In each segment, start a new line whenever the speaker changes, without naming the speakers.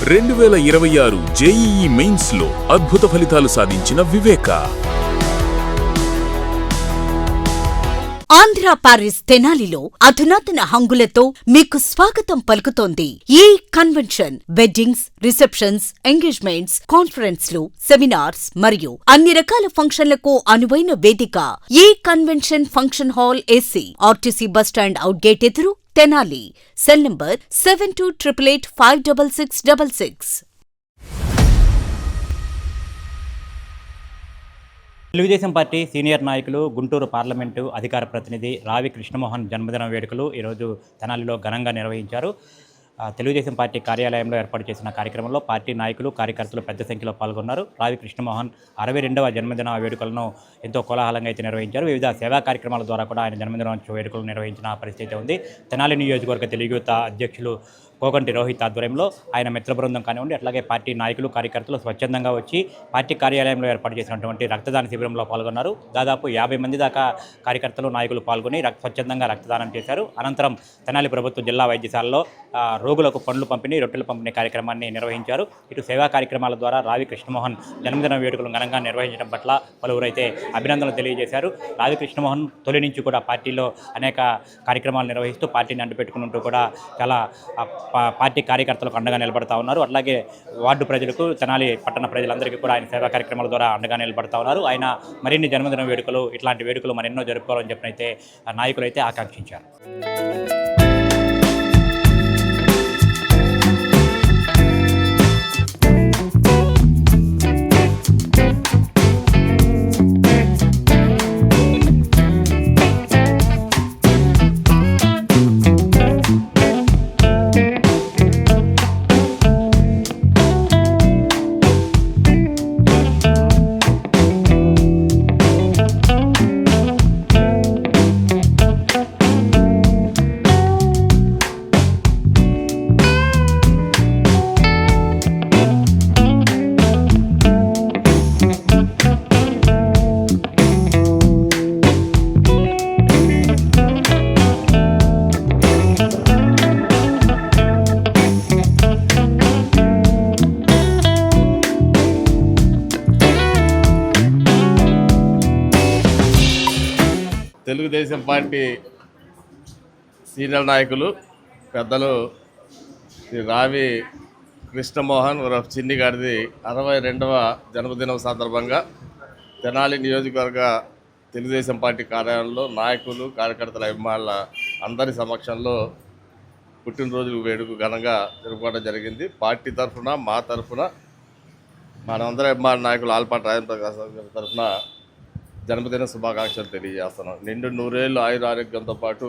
2026 JEE mains లో అద్భుత ఫలితాలు సాధించిన వివేక.
ఆంధ్ర పారిస్ తెనాలిలో అధునాతన హంగులతో మీకు స్వాగతం పలుకుతోంది ఈ కన్వెన్షన్. వెడ్డింగ్స్, రిసెప్షన్స్, ఎంగేజ్మెంట్స్, కాన్ఫరెన్స్లు, సెమినార్స్ మరియు అన్ని రకాల ఫంక్షన్లకు అనువైన వేదిక. ఈ convention function hall AC, RTC bus stand out gate ఎదురు, Tenali. Cell number 7288856666.
Telugu Desam party senior నాయకులు, గుంటూరు పార్లమెంటు అధికార ప్రతినిధి రావి కృష్ణమోహన్ జన్మదిన వేడుకలు ఈరోజు తెనాలిలో ఘనంగా నిర్వహించారు. తెలుగుదేశం పార్టీ కార్యాలయంలో ఏర్పాటు చేసిన కార్యక్రమంలో పార్టీ నాయకులు, కార్యకర్తలు పెద్ద సంఖ్యలో పాల్గొన్నారు. రావి కృష్ణమోహన్ 62వ జన్మదిన వేడుకలను ఎంతో కోలాహలంగా అయితే నిర్వహించారు. వివిధ సేవా కార్యక్రమాల ద్వారా కూడా ఆయన జన్మదిన వేడుకలు నిర్వహించిన పరిస్థితి ఉంది. తెనాలి నియోజకవర్గ తెలుగు యువత అధ్యక్షులు కోగంటి రోహిత్ ఆధ్వర్యంలో ఆయన మిత్ర బృందం కానివ్వండి, అట్లాగే పార్టీ నాయకులు, కార్యకర్తలు స్వచ్ఛందంగా వచ్చి పార్టీ కార్యాలయంలో ఏర్పాటు చేసినటువంటి రక్తదాన శిబిరంలో పాల్గొన్నారు. దాదాపు 50 మంది దాకా కార్యకర్తలు, నాయకులు పాల్గొని స్వచ్ఛందంగా రక్తదానం చేశారు. అనంతరం తెనాలి ప్రభుత్వ జిల్లా వైద్యశాలలో రోగులకు పండ్లు పంపిణీ, రొట్టెల పంపిణీ కార్యక్రమాన్ని నిర్వహించారు. ఇటు సేవా కార్యక్రమాల ద్వారా రావి కృష్ణమోహన్ జన్మదిన వేడుకలు ఘనంగా నిర్వహించడం పట్ల పలువురైతే అభినందనలు తెలియజేశారు. రావి కృష్ణమోహన్ తొలి నుంచి కూడా పార్టీలో అనేక కార్యక్రమాలు నిర్వహిస్తూ పార్టీని అంటిపెట్టుకుంటూ కూడా చాలా పార్టీ కార్యకర్తలకు అండగా నిలబడతా ఉన్నారు. అట్లాగే వార్డు ప్రజలకు, తెనాలి పట్టణ ప్రజలందరికీ కూడా ఆయన సేవా కార్యక్రమాల ద్వారా అండగా నిలబడతా ఉన్నారు. ఆయన మరిన్ని జన్మదిన వేడుకలు, ఇట్లాంటి వేడుకలు మరెన్నో జరుపుకోవాలని చెప్పినైతే నాయకులు అయితే ఆకాంక్షించారు.
తెలుగుదేశం పార్టీ సీనియర్ నాయకులు పెద్దలు శ్రీ రావి కృష్ణమోహన్ చిన్ని గారిది 62వ జన్మదినం సందర్భంగా తెనాలి నియోజకవర్గ తెలుగుదేశం పార్టీ కార్యాలయంలో నాయకులు, కార్యకర్తల, అభిమానుల అందరి సమక్షంలో పుట్టినరోజు వేడుక ఘనంగా జరుపుకోవడం జరిగింది. పార్టీ తరఫున, మా తరఫున, మనందరి అభిమాన నాయకులు ఆల్పాటి రాజేంద్ర ప్రకాశ్ గారి తరఫున జన్మదిన శుభాకాంక్షలు తెలియజేస్తున్నాం. నిండు 100 ఏళ్ళు ఆయురారోగ్యంతో పాటు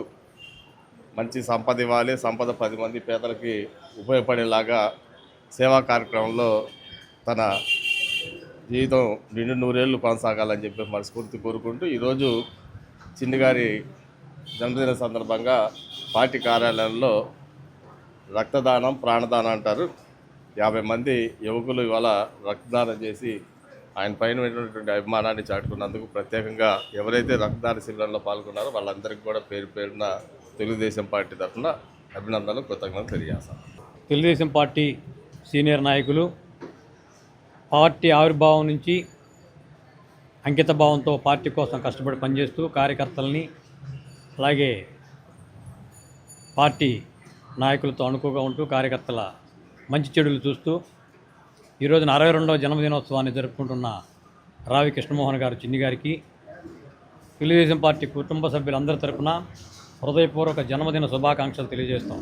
మంచి సంపద ఇవ్వాలి, సంపద 10 మంది పేదలకి ఉపయోగపడేలాగా సేవా కార్యక్రమంలో తన జీవితం నిండు 100 ఏళ్ళు కొనసాగాలని చెప్పి మనస్ఫూర్తి కోరుకుంటూ ఈరోజు చిన్నిగారి జన్మదిన సందర్భంగా పార్టీ కార్యాలయంలో రక్తదానం, ప్రాణదానం అంటారు, 50 మంది యువకులు ఇవాళ రక్తదానం చేసి ఆయన పైన ఉన్నటువంటి అభిమానాన్ని చాటుకున్నందుకు ప్రత్యేకంగా ఎవరైతే రక్తదాన శిబిరంలో పాల్గొన్నారో వాళ్ళందరికీ కూడా పేరు పేరున తెలుగుదేశం పార్టీ తరఫున అభినందనలు, కృతజ్ఞతలు తెలియజేస్తాను.
తెలుగుదేశం పార్టీ సీనియర్ నాయకులు పార్టీ ఆవిర్భావం నుంచి అంకిత భావంతో పార్టీ కోసం కష్టపడి పనిచేస్తూ కార్యకర్తలని, అలాగే పార్టీ నాయకులతో అనుకుగా ఉంటూ కార్యకర్తల మంచి చెడులు చూస్తూ ఈరోజున 62వ జన్మదినోత్సవాన్ని జరుపుకుంటున్న రావి కృష్ణమోహన్ గారు చిన్ని గారికి తెలుగుదేశం పార్టీ కుటుంబ సభ్యులందరి తరఫున హృదయపూర్వక జన్మదిన శుభాకాంక్షలు తెలియజేస్తాం.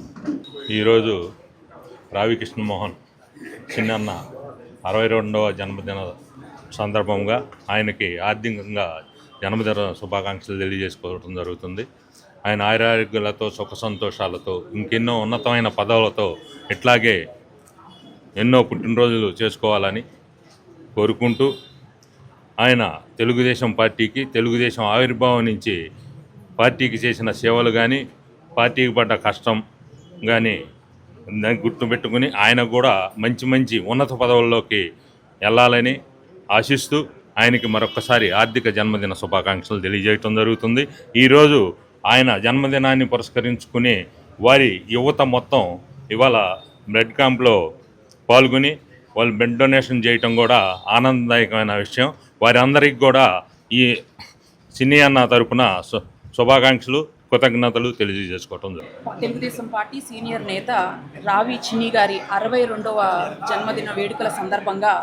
ఈరోజు రావి కృష్ణమోహన్ చిన్నన్న 62వ జన్మదిన సందర్భంగా ఆయనకి ఆర్థికంగా జన్మదిన శుభాకాంక్షలు తెలియజేసుకోవడం జరుగుతుంది. ఆయన ఆరోగ్యాలతో, సుఖ సంతోషాలతో, ఇంకెన్నో ఉన్నతమైన పదవులతో ఇట్లాగే ఎన్నో పుట్టినరోజులు చేసుకోవాలని కోరుకుంటూ ఆయన తెలుగుదేశం పార్టీకి, తెలుగుదేశం ఆవిర్భావం నుంచి పార్టీకి చేసిన సేవలు కానీ, పార్టీకి పడ్డ కష్టం కానీ దాన్ని గుర్తుపెట్టుకుని ఆయన కూడా మంచి మంచి ఉన్నత పదవుల్లోకి వెళ్ళాలని ఆశిస్తూ ఆయనకి మరొకసారి ఆర్థిక జన్మదిన శుభాకాంక్షలు తెలియజేయటం జరుగుతుంది. ఈరోజు ఆయన జన్మదినాన్ని పురస్కరించుకుని వారి యువత మొత్తం ఇవాళ బ్లడ్ క్యాంప్లో పాల్గొని వాళ్ళు బ్లడ్ డొనేషన్ చేయటం కూడా ఆనందదాయకమైన విషయం. వారి అందరికీ కూడా ఈ సినీ అన్న తరపున శుభాకాంక్షలు, కృతజ్ఞతలు తెలియజేసుకోవటం జరుగుతుంది.
తెలుగుదేశం పార్టీ సీనియర్ నేత రావి చిన్ని గారి 62వ జన్మదిన వేడుకల సందర్భంగా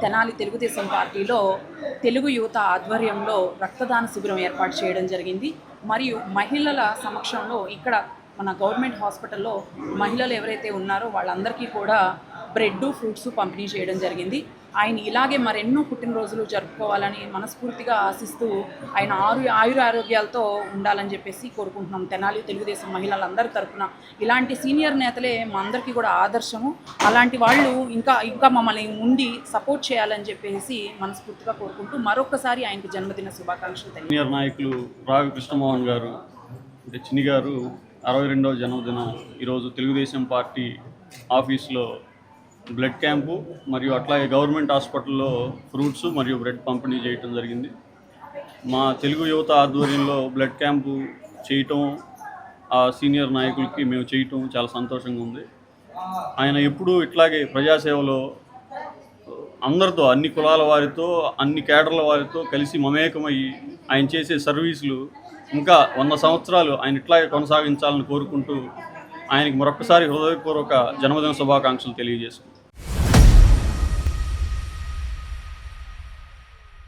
తెనాలి తెలుగుదేశం పార్టీలో తెలుగు యువత ఆధ్వర్యంలో రక్తదాన శిబిరం ఏర్పాటు చేయడం జరిగింది. మరియు మహిళల సమక్షంలో ఇక్కడ మన గవర్నమెంట్ హాస్పిటల్లో మహిళలు ఎవరైతే ఉన్నారో వాళ్ళందరికీ కూడా బ్రెడ్, ఫ్రూట్స్ పంపిణీ చేయడం జరిగింది. ఆయన ఇలాగే మరెన్నో పుట్టినరోజులు జరుపుకోవాలని మనస్ఫూర్తిగా ఆశిస్తూ ఆయన ఆయురారోగ్యాలతో ఉండాలని చెప్పేసి కోరుకుంటున్నాం. తెనాలి తెలుగుదేశం మహిళలందరి తరఫున ఇలాంటి సీనియర్ నేతలే మా అందరికీ కూడా ఆదర్శము. అలాంటి వాళ్ళు ఇంకా మమ్మల్ని ఉండి సపోర్ట్ చేయాలని చెప్పేసి మనస్ఫూర్తిగా కోరుకుంటూ మరొకసారి ఆయనకి జన్మదిన శుభాకాంక్షలు తెలియజేస్తున్నాం.
సీనియర్ నాయకులు రావి కృష్ణమోహన్ గారు అంటే చిన్ని గారు 62వ జన్మదినం ఈరోజు తెలుగుదేశం పార్టీ ఆఫీస్లో బ్లడ్ క్యాంపు మరియు అట్లాగే గవర్నమెంట్ హాస్పిటల్లో ఫ్రూట్స్ మరియు బ్రెడ్ పంపిణీ చేయటం జరిగింది. మా తెలుగు యువత ఆధ్వర్యంలో బ్లడ్ క్యాంపు చేయటం ఆ సీనియర్ నాయకులకి మేము చేయటం చాలా సంతోషంగా ఉంది. ఆయన ఎప్పుడూ ఇట్లాగే ప్రజాసేవలో అందరితో, అన్ని కులాల వారితో, అన్ని కేడర్ల వారితో కలిసి మమేకమయ్యి ఆయన చేసే సర్వీసులు ఇంకా 100 సంవత్సరాలు ఆయన ఇట్లాగే కొనసాగించాలని కోరుకుంటూ ఆయనకి మరొకసారి హృదయపూర్వక జన్మదిన శుభాకాంక్షలు తెలియజేసుకుంటాం.